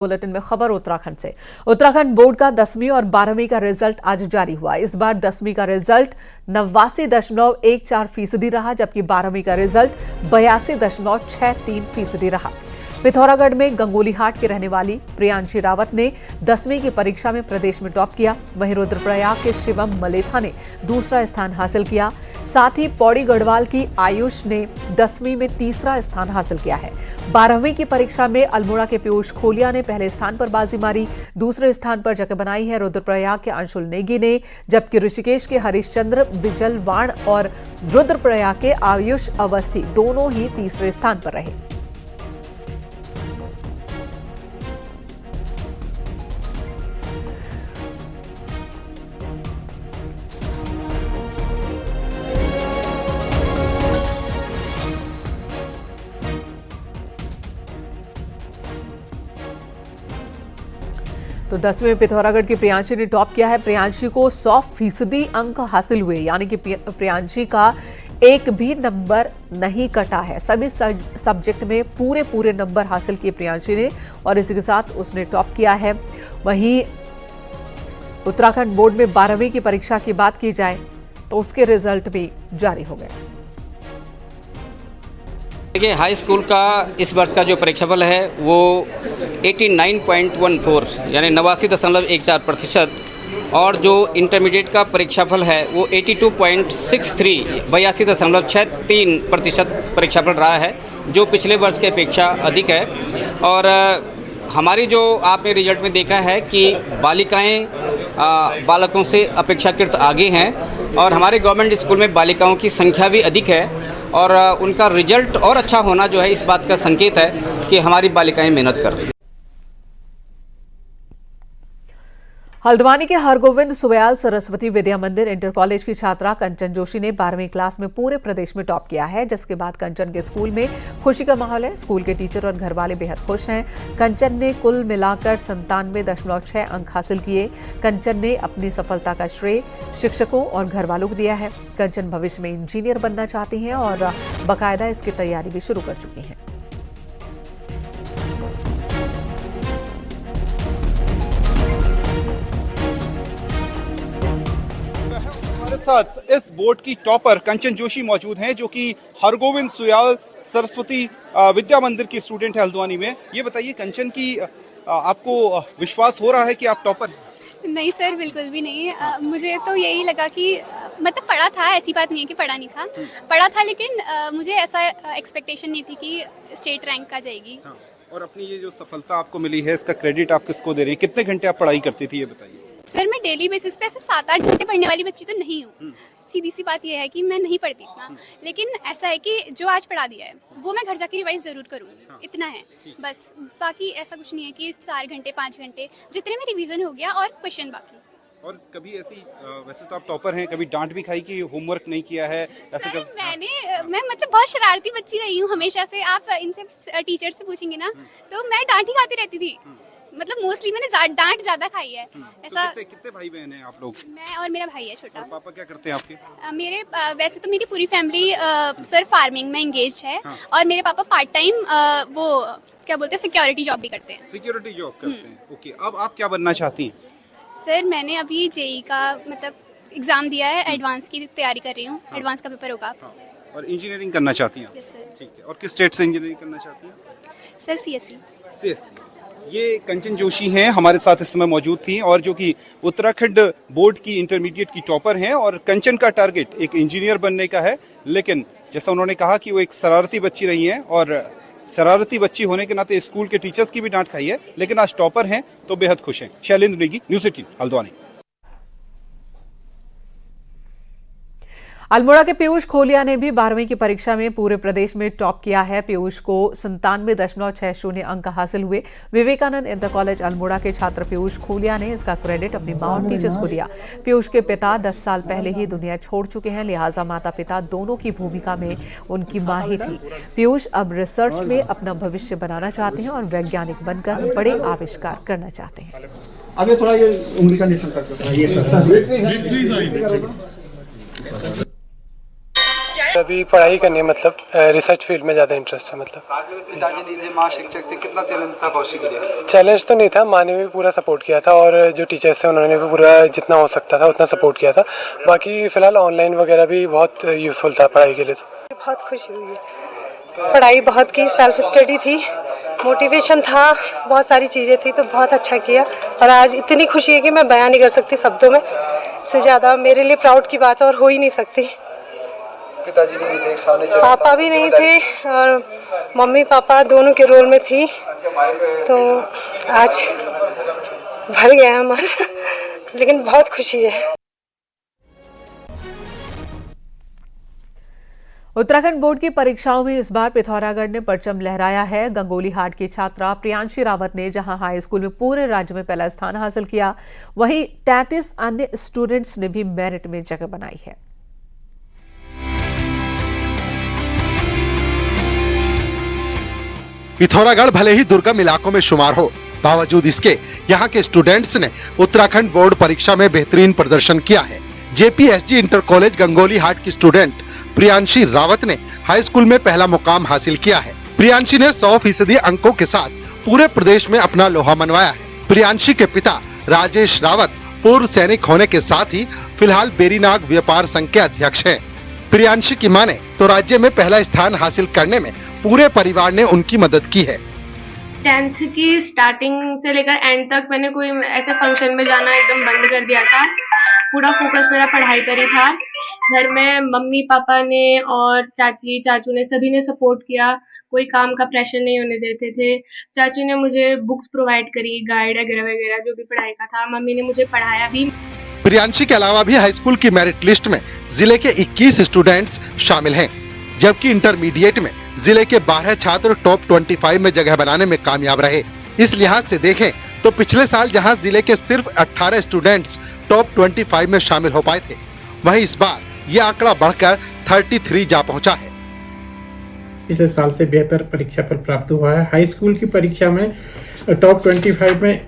Bulletin में खबर उत्तराखंड से। उत्तराखंड बोर्ड का 10वीं और 12वीं का रिजल्ट आज जारी हुआ। इस बार 10वीं का रिजल्ट 89.14% रहा, जबकि 12वीं का रिजल्ट 82.63% रहा। पिथौरागढ़ में गंगोलीहाट की रहने वाली प्रियांशी रावत ने 10वीं की परीक्षा में प्रदेश में टॉप किया। वहीं रुद्रप्रयाग के शिवम मलेथा ने दूसरा स्थान हासिल किया। साथ ही पौड़ी गढ़वाल की आयुष ने 10वीं में तीसरा स्थान हासिल किया है। 12वीं की परीक्षा में अल्मोड़ा के पीयूष खोलिया ने पहले स्थान पर बाजी मारी। दूसरे स्थान पर जगह बनाई है रुद्रप्रयाग के अंशुल नेगी ने, जबकि ऋषिकेश के हरिश्चंद्र बिजलवाण और रुद्रप्रयाग के आयुष अवस्थी दोनों ही तीसरे स्थान पर रहे। तो 10वीं में पिथौरागढ़ की प्रियांशी ने टॉप किया है। प्रियांशी को 100% अंक हासिल हुए, यानी कि प्रियांशी का एक भी नंबर नहीं कटा है। सभी सब्जेक्ट में पूरे नंबर हासिल किए प्रियांशी ने और इसी के साथ उसने टॉप किया है। वहीं उत्तराखंड बोर्ड में 12वीं की परीक्षा की बात की जाए तो उसके रिजल्ट भी जारी हो गए। देखिए, हाई स्कूल का इस वर्ष का जो परीक्षाफल है वो 89.14 यानी 89.14% और जो इंटरमीडिएट का परीक्षाफल है वो 82.63 82.63% परीक्षाफल रहा है, जो पिछले वर्ष की अपेक्षा अधिक है। और हमारी जो आपने रिजल्ट में देखा है कि बालिकाएं बालकों से अपेक्षाकृत आगे हैं और हमारे गवर्नमेंट स्कूल में बालिकाओं की संख्या भी अधिक है और उनका रिजल्ट और अच्छा होना जो है इस बात का संकेत है कि हमारी बालिकाएं मेहनत कर रही हैं। हल्द्वानी के हरगोविंद सुबयाल सरस्वती विद्या मंदिर इंटर कॉलेज की छात्रा कंचन जोशी ने 12वीं क्लास में पूरे प्रदेश में टॉप किया है, जिसके बाद कंचन के स्कूल में खुशी का माहौल है। स्कूल के टीचर और घर वाले बेहद खुश हैं। कंचन ने कुल मिलाकर 97.6 अंक हासिल किए। कंचन ने अपनी सफलता का श्रेय शिक्षकों और घर वालों को दिया है। कंचन भविष्य में इंजीनियर बनना चाहती हैं और बाकायदा इसकी तैयारी भी शुरू कर चुकी हैं। साथ इस बोर्ड की टॉपर कंचन जोशी मौजूद हैं, जो कि हरगोविंद सुयाल सरस्वती विद्या मंदिर की स्टूडेंट है हल्द्वानी में। ये बताइए कंचन की आपको विश्वास हो रहा है कि आप टॉपर हैं? नहीं सर, बिल्कुल भी नहीं। मुझे तो यही लगा कि मतलब पढ़ा था, ऐसी बात नहीं है कि पढ़ा नहीं था, पढ़ा था, लेकिन मुझे ऐसा एक्सपेक्टेशन नहीं थी कि स्टेट रैंक आ जाएगी। हाँ। और अपनी ये जो सफलता आपको मिली है इसका क्रेडिट आप किसको दे रही हैं? कितने घंटे आप पढ़ाई करती थी ये बताइए? सर, मैं डेली बेसिस पे ऐसे 7-8 घंटे पढ़ने वाली बच्ची तो नहीं हूँ। सीधी सी बात यह है कि मैं नहीं पढ़ती इतना, लेकिन ऐसा है कि जो आज पढ़ा दिया है वो मैं घर जाके रिवाइज जरूर करूँगी। हाँ। इतना है बस, बाकी ऐसा कुछ नहीं है कि 4 घंटे 5 घंटे जितने में रिवीजन हो गया और क्वेश्चन बाकी। और कभी ऐसी वैसे तो आप टॉपर हैं, कभी डांट भी खाई कि होमवर्क नहीं किया है ऐसे? मैं मतलब बहुत शरारती बच्ची रही हूँ हमेशा से। आप इनसे टीचर से पूछेंगे ना तो मैं डांट ही खाती रहती थी। मतलब मोस्टली मैंने डांट ज्यादा खाई है। ऐसा तो कितने भाई बहन हैं आप लोग? मैं और मेरा भाई है छोटा। पापा क्या करते हैं आपके? मेरे वैसे तो मेरी पूरी फैमिली सर फार्मिंग में एंगेज है। हाँ। और मेरे पापा पार्ट टाइम वो क्या बोलते हैं सिक्योरिटी जॉब भी करते हैं। सिक्योरिटी जॉब करते हैं, ओके। अब आप क्या बनना चाहती हैं? सर, मैंने अभी जेई का मतलब एग्जाम दिया है, एडवांस की तैयारी कर रही हूँ। हाँ। एडवांस का पेपर होगा। हाँ। और इंजीनियरिंग करना चाहती हैं? Yes sir. ठीक है। और किस स्टेट से इंजीनियरिंग करना चाहती हैं? Sir CSC. ये कंचन जोशी हैं हमारे साथ इस समय मौजूद थी और जो कि उत्तराखंड बोर्ड की इंटरमीडिएट की टॉपर हैं। और कंचन का टारगेट एक इंजीनियर बनने का है, लेकिन जैसा उन्होंने कहा कि वो एक शरारती बच्ची रही हैं और शरारती बच्ची होने के नाते स्कूल के टीचर्स की भी डांट खाई है, लेकिन आज टॉपर हैं तो बेहद खुश हैं। शैलेंद्र नेगी, न्यूज़ 18 हल्द्वानी। अल्मोड़ा के पीयूष खोलिया ने भी 12वीं की परीक्षा में पूरे प्रदेश में टॉप किया है। पीयूष को 97.60 अंक हासिल हुए। विवेकानंद इंटर कॉलेज अल्मोड़ा के छात्र पीयूष खोलिया ने इसका क्रेडिट अपनी मां और टीचर्स को दिया। पीयूष के पिता 10 साल पहले ही दुनिया छोड़ चुके हैं, लिहाजा माता पिता दोनों की भूमिका में उनकी मां ही थी। पीयूष अब रिसर्च में अपना भविष्य बनाना चाहते हैं और वैज्ञानिक बनकर बड़े आविष्कार करना चाहते हैं। आगे थोड़ा ये उंगली का निशान करते हैं। अभी पढ़ाई करनी है, मतलब रिसर्च फील्ड में ज़्यादा इंटरेस्ट है। मतलब पिताजी नहीं थे, माँ शिक्षक थे, कितना चैलेंज था भविष्य के लिए? चैलेंज तो नहीं था, माँ ने भी पूरा सपोर्ट किया था और जो टीचर्स हैं उन्होंने भी पूरा जितना हो सकता था उतना सपोर्ट किया था। बाकी फ़िलहाल ऑनलाइन वगैरह भी बहुत यूज़फुल था पढ़ाई के लिए। बहुत खुशी हुई है, पढ़ाई बहुत की, सेल्फ स्टडी थी, मोटिवेशन था, बहुत सारी चीज़ें थी, तो बहुत अच्छा किया। और आज इतनी खुशी है कि मैं बयान नहीं कर सकती शब्दों में, इससे ज़्यादा मेरे लिए प्राउड की बात और हो ही नहीं सकती। पिताजी भी नहीं थे, सामने पापा भी नहीं थे और मम्मी पापा दोनों के रोल में थी, तो आज भर गया हमारा, लेकिन बहुत खुशी है। उत्तराखंड बोर्ड की परीक्षाओं में इस बार पिथौरागढ़ ने परचम लहराया है। गंगोली हाट की छात्रा प्रियांशी रावत ने जहां हाई स्कूल में पूरे राज्य में पहला स्थान हासिल किया, वहीं 33 अन्य स्टूडेंट्स ने भी मेरिट में जगह बनाई है। पिथौरागढ़ भले ही दुर्गम इलाकों में शुमार हो, बावजूद इसके यहाँ के स्टूडेंट्स ने उत्तराखंड बोर्ड परीक्षा में बेहतरीन प्रदर्शन किया है। जेपीएसजी इंटर कॉलेज गंगोली हाट की स्टूडेंट प्रियांशी रावत ने हाई स्कूल में पहला मुकाम हासिल किया है। प्रियांशी ने 100% अंकों के साथ पूरे प्रदेश में अपना लोहा मनवाया है। प्रियांशी के पिता राजेश रावत पूर्व सैनिक होने के साथ ही फिलहाल बेरीनाग व्यापार संघ के अध्यक्ष हैं। प्रियांशी की माने तो राज्य में पहला स्थान हासिल करने में पूरे परिवार ने उनकी मदद की है। 10th की स्टार्टिंग से लेकर एंड तक मैंने कोई ऐसे फंक्शन में जाना एकदम बंद कर दिया था। पूरा फोकस मेरा पढ़ाई पर ही था। घर में मम्मी पापा ने और चाची चाचू ने सभी ने सपोर्ट किया, कोई काम का प्रेशर नहीं होने देते थे। चाचू ने मुझे बुक्स प्रोवाइड करी, गाइड वगैरह वगैरह जो भी पढ़ाई का था, मम्मी ने मुझे पढ़ाया भी। प्रियांशी के अलावा भी हाई स्कूल की मेरिट लिस्ट में जिले के 21 स्टूडेंट्स शामिल हैं, जबकि इंटरमीडिएट में जिले के 12 छात्र टॉप 25 में जगह बनाने में कामयाब रहे। इस लिहाज से देखें तो पिछले साल जहां जिले के सिर्फ 18 स्टूडेंट्स टॉप 25 में शामिल हो पाए थे, वहीं इस बार ये आंकड़ा बढ़कर 33 जा पहुंचा है। पिछले साल से बेहतर परीक्षा फल प्राप्त हुआ है। हाई स्कूल की परीक्षा में टॉप 25 में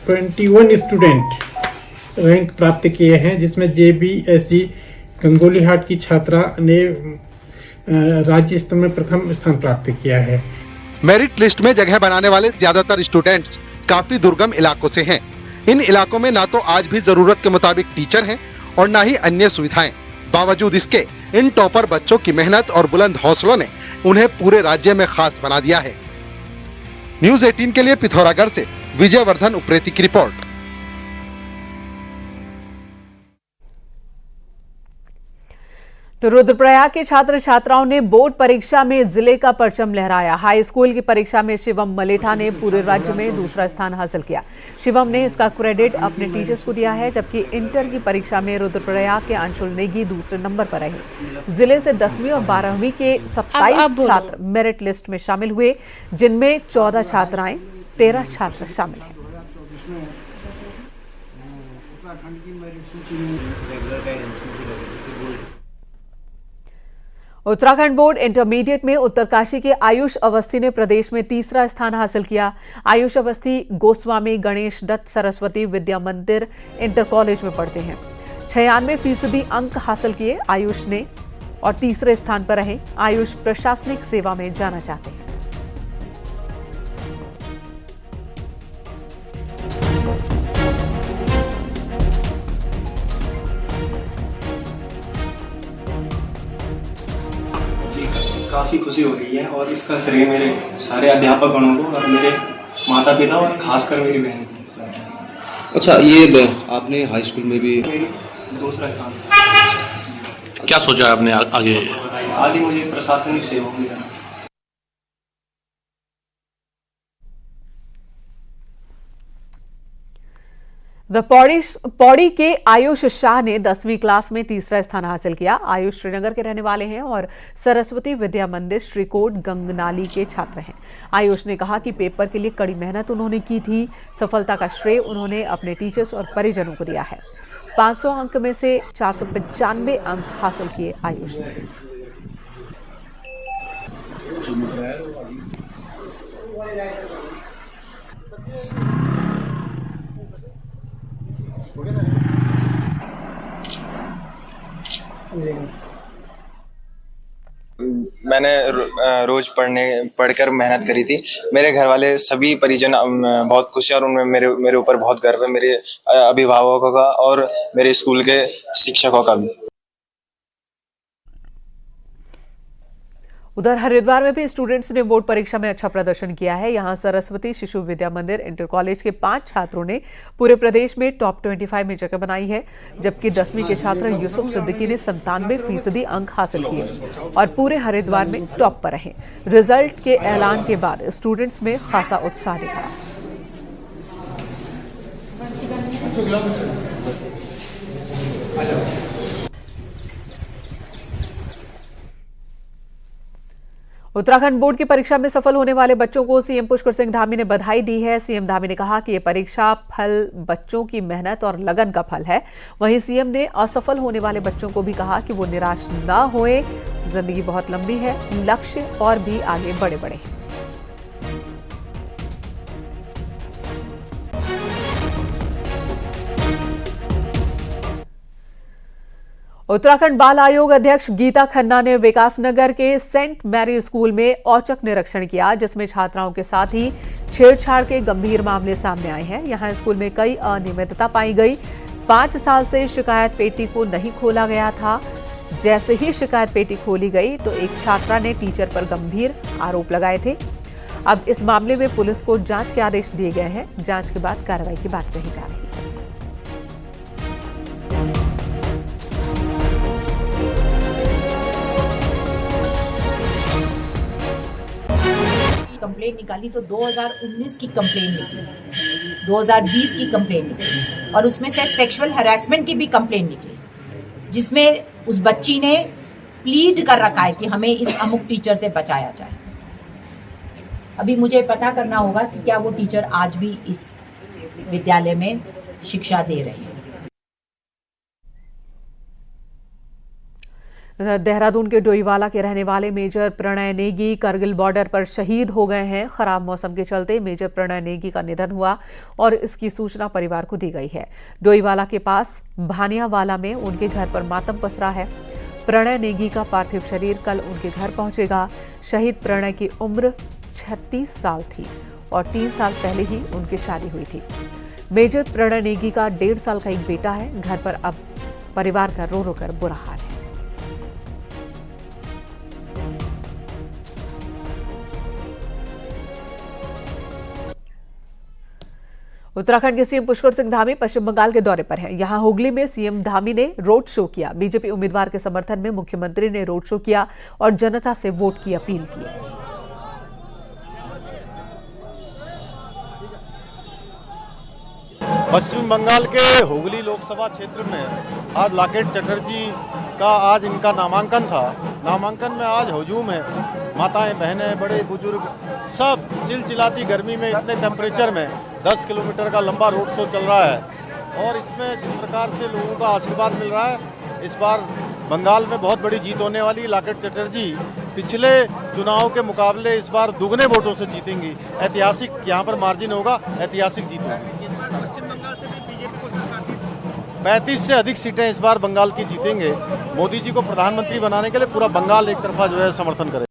21 स्टूडेंट रैंक प्राप्त किए हैं, जिसमें जेबीएसजी गंगोली हाट की छात्रा ने राज्य स्तर में प्रथम स्थान प्राप्त किया है। मेरिट लिस्ट में जगह बनाने वाले ज्यादातर स्टूडेंट्स काफी दुर्गम इलाकों से हैं। इन इलाकों में ना तो आज भी जरूरत के मुताबिक टीचर हैं और ना ही अन्य सुविधाएं। बावजूद इसके इन टॉपर बच्चों की मेहनत और बुलंद हौसलों ने उन्हें पूरे राज्य में खास बना दिया है। न्यूज़ 18 के लिए पिथौरागढ़ से विजयवर्धन उप्रेती की रिपोर्ट। तो रुद्रप्रयाग के छात्र छात्राओं ने बोर्ड परीक्षा में जिले का परचम लहराया। हाई स्कूल की परीक्षा में शिवम मलेठा ने पूरे राज्य में दूसरा स्थान हासिल किया। शिवम ने इसका क्रेडिट अपने टीचर्स को दिया है, जबकि इंटर की परीक्षा में रुद्रप्रयाग के अंशुल नेगी दूसरे नंबर पर रहे। जिले से 10वीं और 12वीं के 27 छात्र मेरिट लिस्ट में शामिल हुए, जिनमें 14 छात्राएं, 13 छात्र शामिल हैं। उत्तराखंड बोर्ड इंटरमीडिएट में उत्तरकाशी के आयुष अवस्थी ने प्रदेश में तीसरा स्थान हासिल किया। आयुष अवस्थी गोस्वामी गणेश दत्त सरस्वती विद्या मंदिर इंटर कॉलेज में पढ़ते हैं। 96% अंक हासिल किए आयुष ने और तीसरे स्थान पर रहे। आयुष प्रशासनिक सेवा में जाना चाहते हैं। काफ़ी खुशी हो रही है और इसका श्रेय मेरे सारे अध्यापक गणों को और मेरे माता पिता और खासकर मेरी बहन को। अच्छा, ये आपने हाई स्कूल में भी दूसरा स्थान। क्या सोचा है आपने आगे? आगे मुझे प्रशासनिक सेवा में जाना। पौड़ी के आयुष शाह ने 10वीं क्लास में तीसरा स्थान हासिल किया। आयुष श्रीनगर के रहने वाले हैं और सरस्वती विद्या मंदिर श्रीकोट गंगनाली के छात्र हैं। आयुष ने कहा कि पेपर के लिए कड़ी मेहनत उन्होंने की थी। सफलता का श्रेय उन्होंने अपने टीचर्स और परिजनों को दिया है। 500 अंक में से 495 अंक हासिल किए आयुष ने। मैंने रोज़ पढ़कर मेहनत करी थी। मेरे घर वाले सभी परिजन बहुत खुश हैं और उनमें मेरे ऊपर बहुत गर्व है, मेरे अभिभावकों का और मेरे स्कूल के शिक्षकों का भी। उधर हरिद्वार में भी स्टूडेंट्स ने बोर्ड परीक्षा में अच्छा प्रदर्शन किया है। यहां सरस्वती शिशु विद्या मंदिर इंटर कॉलेज के 5 छात्रों ने पूरे प्रदेश में टॉप 25 में जगह बनाई है, जबकि 10वीं के छात्र यूसुफ सिद्दीकी ने 97% अंक हासिल किए और पूरे हरिद्वार में टॉप पर रहे। रिजल्ट के ऐलान के बाद स्टूडेंट्स में खासा उत्साह दिखा। उत्तराखंड बोर्ड की परीक्षा में सफल होने वाले बच्चों को सीएम पुष्कर सिंह धामी ने बधाई दी है। सीएम धामी ने कहा कि यह परीक्षा फल बच्चों की मेहनत और लगन का फल है। वहीं सीएम ने असफल होने वाले बच्चों को भी कहा कि वो निराश ना होए, जिंदगी बहुत लंबी है, लक्ष्य और भी आगे बड़े हैं। उत्तराखंड बाल आयोग अध्यक्ष गीता खन्ना ने विकासनगर के सेंट मैरी स्कूल में औचक निरीक्षण किया, जिसमें छात्राओं के साथ ही छेड़छाड़ के गंभीर मामले सामने आए हैं। यहां स्कूल में कई अनियमितता पाई गई। 5 साल से शिकायत पेटी को नहीं खोला गया था। जैसे ही शिकायत पेटी खोली गई तो एक छात्रा ने टीचर पर गंभीर आरोप लगाए थे। अब इस मामले में पुलिस को जांच के आदेश दिए गए हैं। जांच के बाद कार्रवाई की बात कही जा रही है। कंप्लेंट निकाली तो 2019 की कंप्लेंट निकली, 2020 की कंप्लेंट निकली और उसमें से सेक्सुअल हैरेसमेंट की भी कंप्लेंट निकली, जिसमें उस बच्ची ने प्लीड कर रखा है कि हमें इस अमुक टीचर से बचाया जाए। अभी मुझे पता करना होगा कि क्या वो टीचर आज भी इस विद्यालय में शिक्षा दे रहे हैं। देहरादून के डोईवाला के रहने वाले मेजर प्रणय नेगी करगिल बॉर्डर पर शहीद हो गए हैं। खराब मौसम के चलते मेजर प्रणय नेगी का निधन हुआ और इसकी सूचना परिवार को दी गई है। डोईवाला के पास भानियावाला में उनके घर पर मातम पसरा है। प्रणय नेगी का पार्थिव शरीर कल उनके घर पहुंचेगा। शहीद प्रणय की उम्र 36 साल थी और 3 साल पहले ही उनकी शादी हुई थी। मेजर प्रणय नेगी का 1.5 साल का एक बेटा है। घर पर अब परिवार का रो रो कर बुरा हाल है। उत्तराखंड के सीएम पुष्कर सिंह धामी पश्चिम बंगाल के दौरे पर हैं। यहां हुगली में सीएम धामी ने रोड शो किया। बीजेपी उम्मीदवार के समर्थन में मुख्यमंत्री ने रोड शो किया और जनता से वोट की अपील की। पश्चिम बंगाल के हुगली लोकसभा क्षेत्र में आज लॉकेट चटर्जी का आज इनका नामांकन था। नामांकन में आज हुजूम है। माताएं, बहनें, बड़े बुजुर्ग सब चिलचिलाती गर्मी में इतने टेम्परेचर में 10 किलोमीटर का लंबा रोड शो चल रहा है और इसमें जिस प्रकार से लोगों का आशीर्वाद मिल रहा है, इस बार बंगाल में बहुत बड़ी जीत होने वाली। लॉकेट चटर्जी पिछले चुनाव के मुकाबले इस बार दुगने वोटों से जीतेंगी। ऐतिहासिक यहाँ पर मार्जिन होगा, ऐतिहासिक जीत होगी। 35 से अधिक सीटें इस बार बंगाल की जीतेंगे। मोदी जी को प्रधानमंत्री बनाने के लिए पूरा बंगाल एक तरफा जो है समर्थन करे।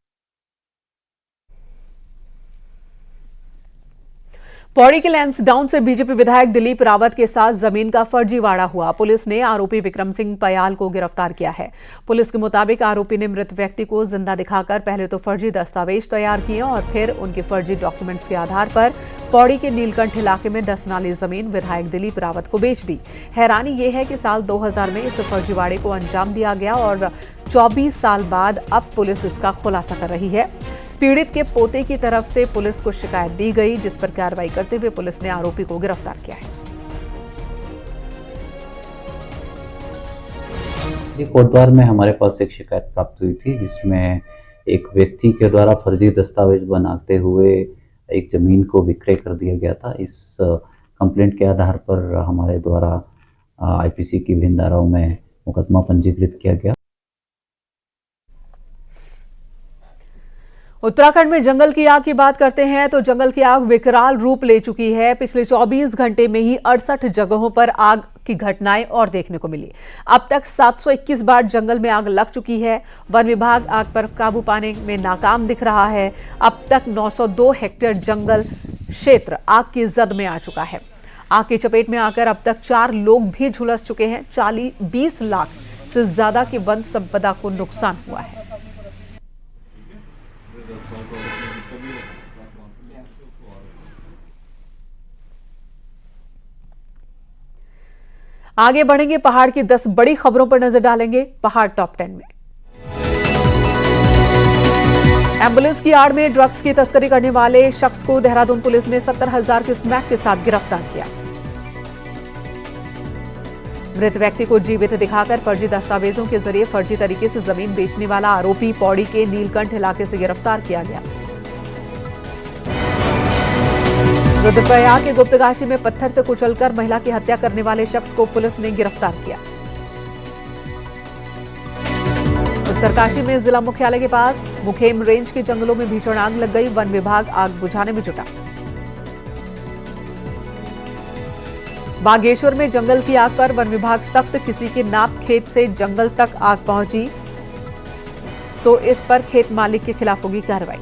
पौड़ी के लैंसडाउन से बीजेपी विधायक दिलीप रावत के साथ जमीन का फर्जीवाड़ा हुआ। पुलिस ने आरोपी विक्रम सिंह पयाल को गिरफ्तार किया है। पुलिस के मुताबिक आरोपी ने मृत व्यक्ति को जिंदा दिखाकर पहले तो फर्जी दस्तावेज तैयार किए और फिर उनके फर्जी डॉक्यूमेंट्स के आधार पर पौड़ी के नीलकंठ इलाके में 10 नाली जमीन विधायक दिलीप रावत को बेच दी। हैरानी यह है कि साल 2000 में इस फर्जीवाड़े को अंजाम दिया गया और 24 साल बाद अब पुलिस इसका खुलासा कर रही है। पीड़ित के पोते की तरफ से पुलिस को शिकायत दी गई, जिस पर कार्रवाई करते हुए पुलिस ने आरोपी को गिरफ्तार किया है। कोटद्वार में हमारे पास एक शिकायत प्राप्त हुई थी, जिसमें एक व्यक्ति के द्वारा फर्जी दस्तावेज बनाते हुए एक जमीन को विक्रय कर दिया गया था। इस कंप्लेंट के आधार पर हमारे द्वारा आईपीसी की विभिन्न धाराओं में मुकदमा पंजीकृत किया गया। उत्तराखंड में जंगल की आग की बात करते हैं तो जंगल की आग विकराल रूप ले चुकी है। पिछले 24 घंटे में ही 68 जगहों पर आग की घटनाएं और देखने को मिली। अब तक 721 बार जंगल में आग लग चुकी है। वन विभाग आग पर काबू पाने में नाकाम दिख रहा है। अब तक 902 हेक्टेयर जंगल क्षेत्र आग की जद में आ चुका है। आग की चपेट में आकर अब तक 4 लोग भी झुलस चुके हैं। 20 लाख से ज्यादा की वन संपदा को नुकसान हुआ है। आगे बढ़ेंगे, पहाड़ की 10 बड़ी खबरों पर नजर डालेंगे पहाड़ टॉप 10 में। एम्बुलेंस की आड़ में ड्रग्स की तस्करी करने वाले शख्स को देहरादून पुलिस ने 70,000 के स्मैक के साथ गिरफ्तार किया। मृत व्यक्ति को जीवित दिखाकर फर्जी दस्तावेजों के जरिए फर्जी तरीके से जमीन बेचने वाला आरोपी पौड़ी के नीलकंठ इलाके से गिरफ्तार किया गया। रुद्रप्रयाग के गुप्तकाशी में पत्थर से कुचलकर महिला की हत्या करने वाले शख्स को पुलिस ने गिरफ्तार किया। उत्तरकाशी में जिला मुख्यालय के पास मुखेम रेंज के जंगलों में भीषण आग लग गई। वन विभाग आग बुझाने में जुटा। बागेश्वर में जंगल की आग पर वन विभाग सख्त। किसी के नाप खेत से जंगल तक आग पहुंची तो इस पर खेत मालिक के खिलाफ होगी कार्रवाई।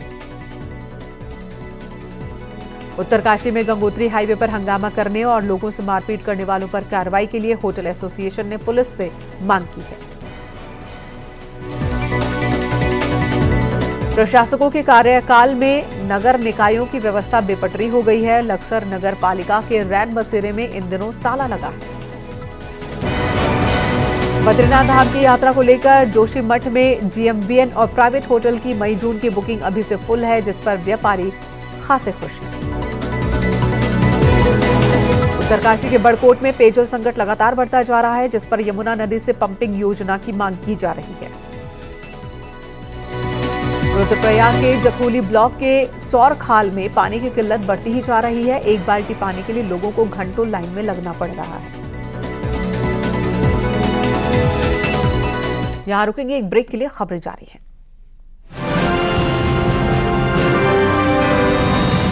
उत्तरकाशी में गंगोत्री हाईवे पर हंगामा करने और लोगों से मारपीट करने वालों पर कार्रवाई के लिए होटल एसोसिएशन ने पुलिस से मांग की है। प्रशासकों के कार्यकाल में नगर निकायों की व्यवस्था बेपटरी हो गई है। लक्सर नगर पालिका के रैन बसेरे में इन दिनों ताला लगा है। बद्रीनाथ धाम की यात्रा को लेकर जोशीमठ में जीएमवीएन और प्राइवेट होटल की मई जून की बुकिंग अभी से फुल है, जिस पर व्यापारी खासे खुश हैं। उत्तरकाशी के बड़कोट में पेयजल संकट लगातार बढ़ता जा रहा है, जिस पर यमुना नदी से पंपिंग योजना की मांग की जा रही है। रुद्रप्रयाग के जखोली ब्लॉक के सौर खाल में पानी की किल्लत बढ़ती ही जा रही है। एक बाल्टी पानी के लिए लोगों को घंटों लाइन में लगना पड़ रहा है। यहां रुकेंगे, एक ब्रेक के लिए खबरें जारी है।